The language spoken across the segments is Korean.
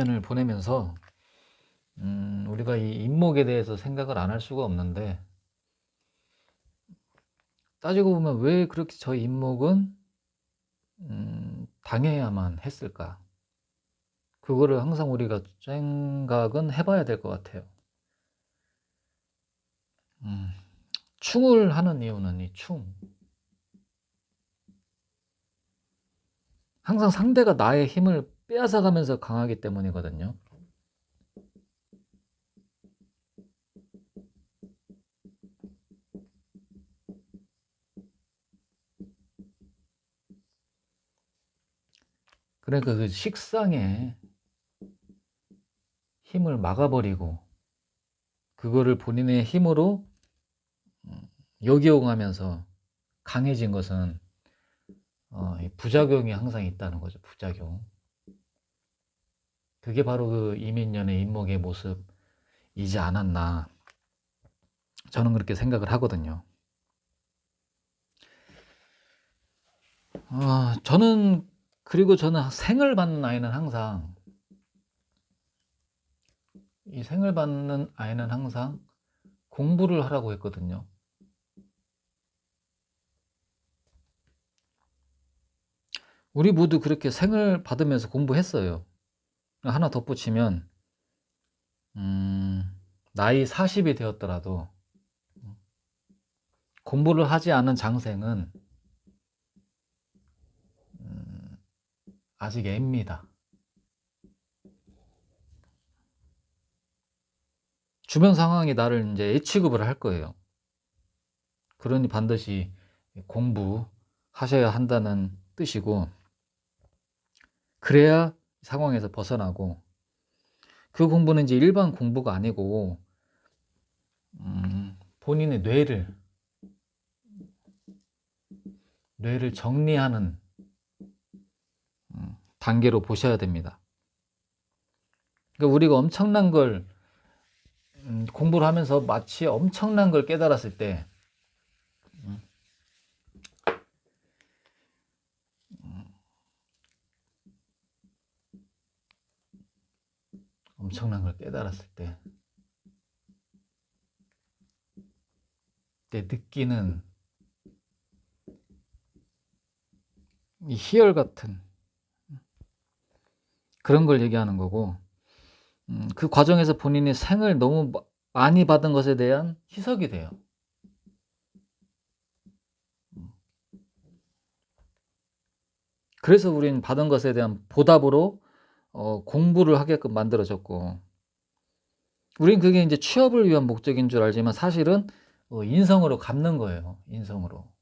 이민년을 보내면서 우리가 이 인목에 대해서 생각을 안 할 수가 없는데, 따지고 보면 왜 그렇게 저 인목은 당해야만 했을까? 그거를 항상 우리가 생각은 해봐야 될 것 같아요. 충을 하는 이유는 이 충. 항상 상대가 나의 힘을 빼앗아가면서 강하기 때문이거든요. 그러니까 그 식상에 힘을 막아버리고 그거를 본인의 힘으로 역이용하면서 강해진 것은 부작용이 항상 있다는 거죠. 부작용. 그게 바로 그 이민년의 인목의 모습이지 않았나, 저는 그렇게 생각을 하거든요. 그리고 저는 생을 받는 아이는 항상, 이 생을 받는 아이는 항상 공부를 하라고 했거든요. 우리 모두 그렇게 생을 받으면서 공부했어요. 하나 덧붙이면 나이 40이 되었더라도 공부를 하지 않은 장생은 아직 애입니다. 주변 상황이 나를 이제 애 취급을 할 거예요. 그러니 반드시 공부하셔야 한다는 뜻이고, 그래야 상황에서 벗어나고, 그 공부는 이제 일반 공부가 아니고 본인의 뇌를 정리하는 단계로 보셔야 됩니다. 그러니까 우리가 엄청난 걸 공부를 하면서 마치 엄청난 걸 깨달았을 때 엄청난 걸 깨달았을 때 느끼는 이 희열 같은 그런 걸 얘기하는 거고, 그 과정에서 본인이 생을 너무 많이 받은 것에 대한 희석이 돼요. 그래서 우린 받은 것에 대한 보답으로 공부를 하게끔 만들어졌고, 우린 그게 이제 취업을 위한 목적인 줄 알지만 사실은 인성으로 갚는 거예요. 인성으로.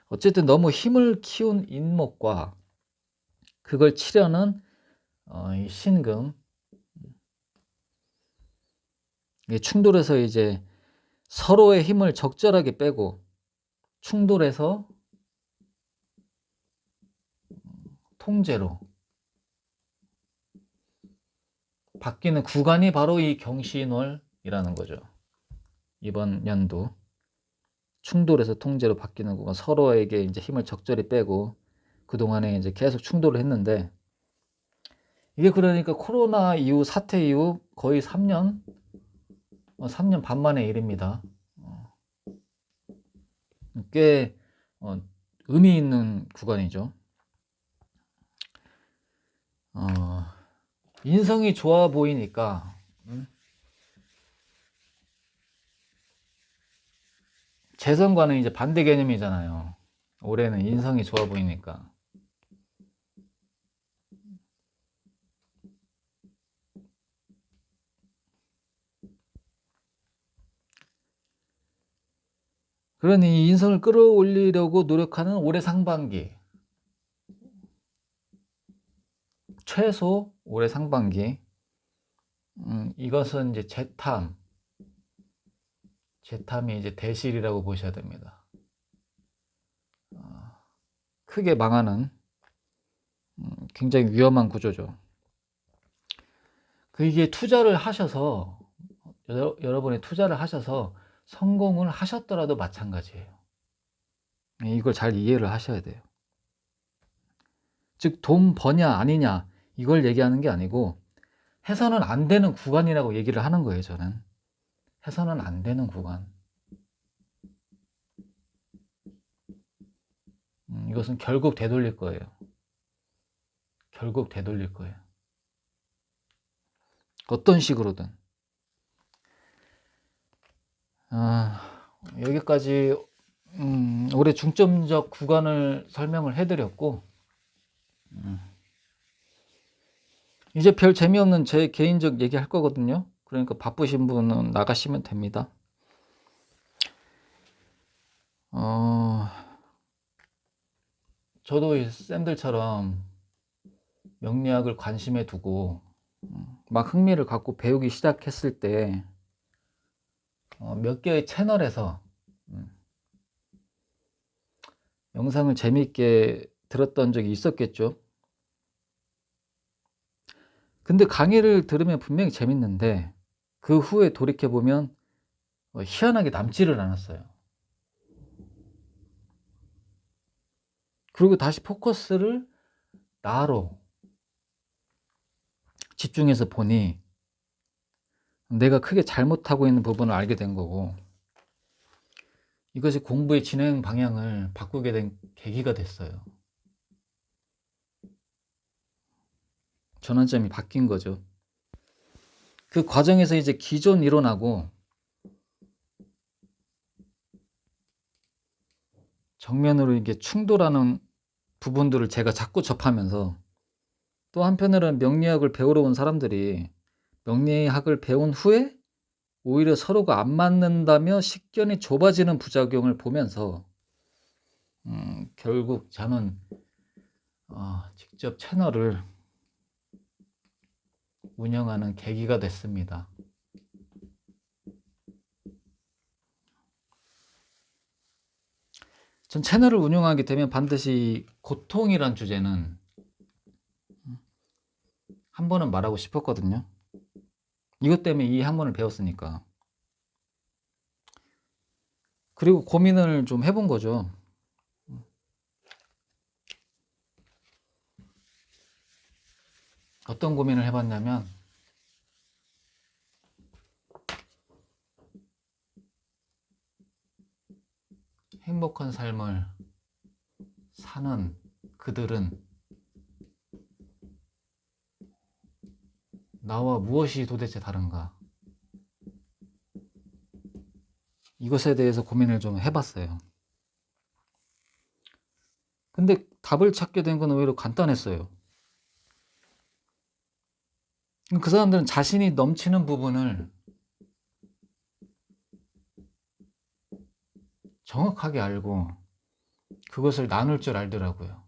어쨌든 너무 힘을 키운 인목과 그걸 치려는 이 신금, 이게 충돌해서 이제 서로의 힘을 적절하게 빼고 충돌해서 통제로 바뀌는 구간이 바로 이 경신월이라는 거죠. 이번 연도 충돌해서 통제로 바뀌는 구간, 서로에게 이제 힘을 적절히 빼고 그동안에 이제 계속 충돌을 했는데, 이게 그러니까 코로나 이후 사태 이후 거의 3년 반 만의 일입니다. 꽤 의미 있는 구간이죠. 인성이 좋아 보이니까 재성과는 이제 반대 개념이잖아요. 올해는 인성이 좋아 보이니까. 그러니 인성을 끌어올리려고 노력하는 올해 상반기, 최소 올해 상반기, 이것은 이제 재탐이 이제 대실이라고 보셔야 됩니다. 크게 망하는 굉장히 위험한 구조죠. 이게 투자를 하셔서, 여러분이 투자를 하셔서 성공을 하셨더라도 마찬가지예요. 이걸 잘 이해를 하셔야 돼요. 즉 돈 버냐 아니냐 이걸 얘기하는 게 아니고 해서는 안 되는 구간이라고 얘기를 하는 거예요. 저는 해서는 안 되는 구간. 이것은 결국 되돌릴 거예요. 결국 되돌릴 거예요. 어떤 식으로든. 여기까지 올해 중점적 구간을 설명을 해드렸고, 이제 별 재미없는 제 개인적 얘기 할 거거든요. 그러니까 바쁘신 분은 나가시면 됩니다. 저도 쌤들처럼 명리학을 관심에 두고 막 흥미를 갖고 배우기 시작했을 때 몇 개의 채널에서 영상을 재미있게 들었던 적이 있었겠죠. 근데 강의를 들으면 분명히 재밌는데 그 후에 돌이켜보면 희한하게 남지를 않았어요. 그리고 다시 포커스를 나로 집중해서 보니 내가 크게 잘못하고 있는 부분을 알게 된 거고, 이것이 공부의 진행 방향을 바꾸게 된 계기가 됐어요. 전환점이 바뀐 거죠. 그 과정에서 이제 기존 이론하고 정면으로 이게 충돌하는 부분들을 제가 자꾸 접하면서, 또 한편으로는 명리학을 배우러 온 사람들이 명리학을 배운 후에 오히려 서로가 안 맞는다며 식견이 좁아지는 부작용을 보면서 결국 저는 직접 채널을 운영하는 계기가 됐습니다. 전 채널을 운영하게 되면 반드시 고통이란 주제는 한 번은 말하고 싶었거든요. 이것 때문에 이 한 번을 배웠으니까. 그리고 고민을 좀 해본 거죠. 어떤 고민을 해봤냐면, 행복한 삶을 사는 그들은 나와 무엇이 도대체 다른가? 이것에 대해서 고민을 좀 해봤어요. 근데 답을 찾게 된 건 오히려 간단했어요. 그 사람들은 자신이 넘치는 부분을 정확하게 알고 그것을 나눌 줄 알더라고요.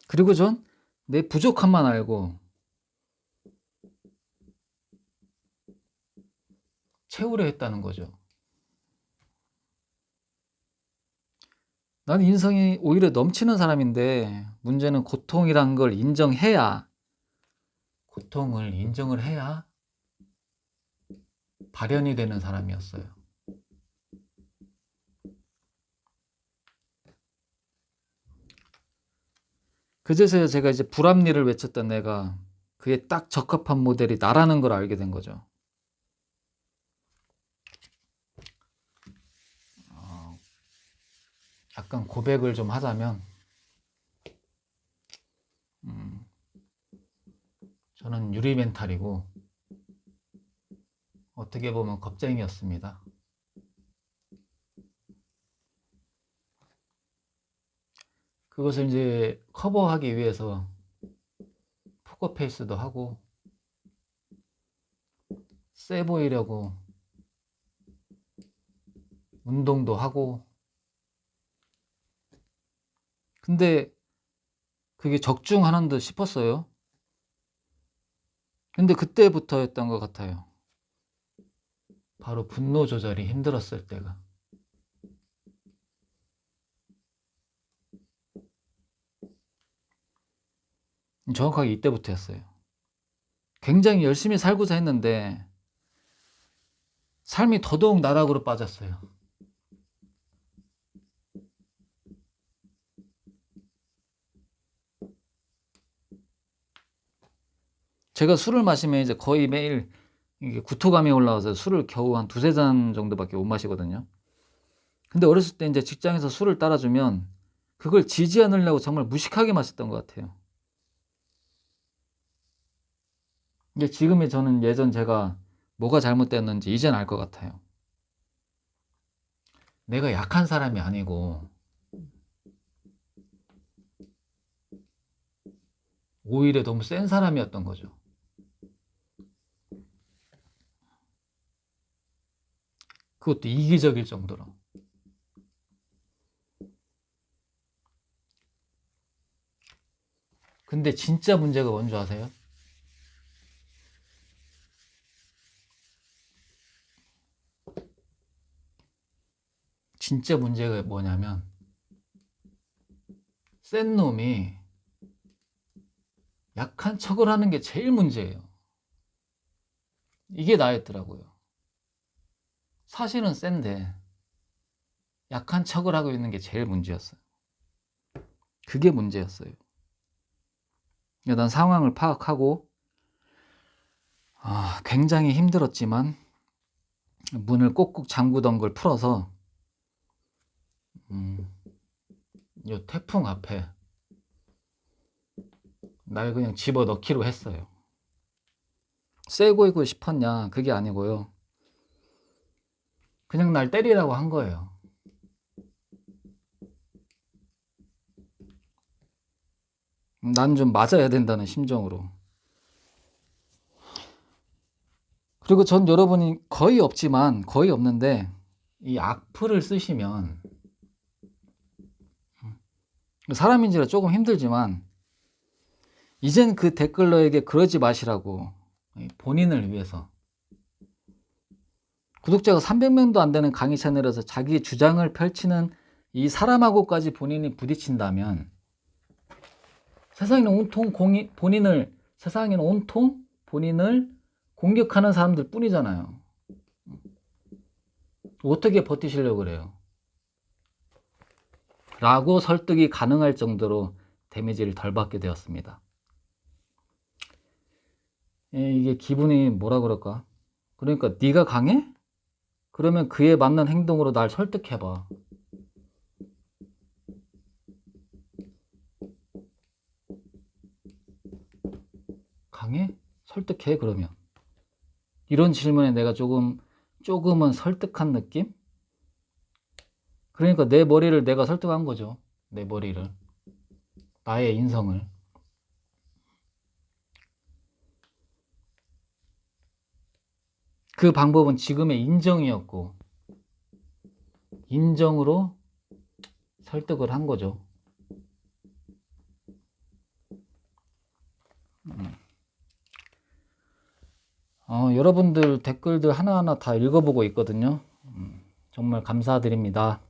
그리고 전 내 부족함만 알고 채우려 했다는 거죠. 나는 인성이 오히려 넘치는 사람인데 문제는 고통이란 걸 인정해야, 고통을 인정을 해야 발현이 되는 사람이었어요. 그제서야 제가 이제 불합리를 외쳤던 내가 그에 딱 적합한 모델이 나라는 걸 알게 된 거죠. 약간 고백을 좀 하자면, 저는 유리 멘탈이고 어떻게 보면 겁쟁이였습니다. 그것을 이제 커버하기 위해서 포커페이스도 하고 세 보이려고 운동도 하고, 근데 그게 적중하는 듯 싶었어요. 근데 그때부터였던 것 같아요. 바로 분노 조절이 힘들었을 때가. 정확하게 이때부터였어요. 굉장히 열심히 살고자 했는데 삶이 더더욱 나락으로 빠졌어요. 제가 술을 마시면 이제 거의 매일 이게 구토감이 올라와서 술을 겨우 한 두세 잔 정도밖에 못 마시거든요. 근데 어렸을 때 이제 직장에서 술을 따라주면 그걸 지지 않으려고 정말 무식하게 마셨던 것 같아요. 이게 지금의 저는 예전 제가 뭐가 잘못됐는지 이젠 알 것 같아요. 내가 약한 사람이 아니고 오히려 너무 센 사람이었던 거죠. 그것도 이기적일 정도로. 근데 진짜 문제가 뭔지 아세요? 진짜 문제가 뭐냐면 센 놈이 약한 척을 하는 게 제일 문제예요. 이게 나였더라고요. 사실은 센데 약한 척을 하고 있는 게 제일 문제였어요. 그게 문제였어요. 난 상황을 파악하고 굉장히 힘들었지만 문을 꼭꼭 잠그던 걸 풀어서 이 태풍 앞에 날 그냥 집어넣기로 했어요. 쎄고 있고 싶었냐? 그게 아니고요. 그냥 날 때리라고 한 거예요. 난 좀 맞아야 된다는 심정으로. 그리고 전 여러분이 거의 없는데 이 악플을 쓰시면 사람인지라 조금 힘들지만 이젠 그 댓글러에게 그러지 마시라고, 본인을 위해서. 구독자가 300명도 안 되는 강의 채널에서 자기 주장을 펼치는 이 사람하고까지 본인이 부딪힌다면 세상에는 온통 본인을 공격하는 사람들 뿐이잖아요. 어떻게 버티시려고 그래요? 라고 설득이 가능할 정도로 데미지를 덜 받게 되었습니다. 이게 기분이 뭐라 그럴까? 그러니까 네가 강해? 그러면 그에 맞는 행동으로 날 설득해봐. 강해? 설득해 그러면. 이런 질문에 내가 조금은 설득한 느낌? 그러니까 내 머리를 내가 설득한 거죠. 내 머리를. 나의 인성을. 그 방법은 지금의 인정이었고, 인정으로 설득을 한 거죠. 여러분들 댓글들 하나하나 다 읽어보고 있거든요. 정말 감사드립니다.